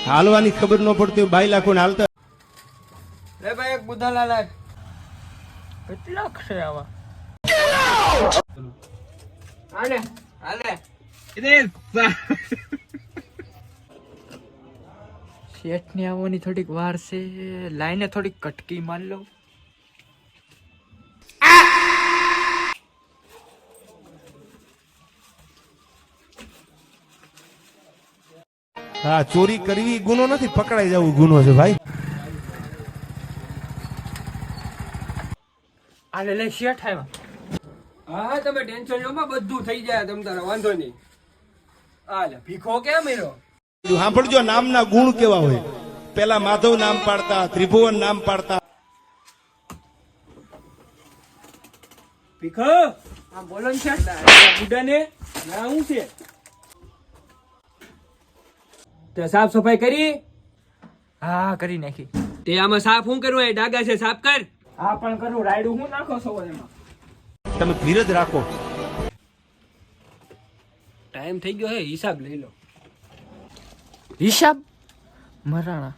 હાલવાની ખબર ન પડતી હોય બાઈ લાખો ને હાલતા. લે ભાઈ એક બુધાલા લાગ. કેટલા છે આવા? હાલે હાલે. શેઠ ને આવવાની થોડીક વાર છે, લાઈને થોડીક કટકી માર લો. હા, ચોરી કરવી ગુનો નથી, પકડાઈ જવું ગુનો છે ભાઈ. આલે લે શેઠ આવ્યા. હા તમે ટેન્શન લો માં બધું થઈ જાય તમ તારે વાંધો નહીં. હાલે ભીખો કેમ મેરો? સાંભળજો, નામના ગુણ કેવા હોય. પેલા માધવ નામ પાડતા, ત્રિભુવન નામ પાડતા. ભીખો આ બોલો ને છે બુડા ને ના હું છે તે સાફ સફાઈ કરી? હા કરી નાખી. તે આમાં સાફ હું કરવું? એ ડાગા છે સાફ કર. હા પણ કરું, રાયડું હું નાખો છો એમાં? તમે ધીરજ રાખો. ટાઈમ થઈ ગયો હે, હિસાબ લઈ લો. હિસાબ મરાણા.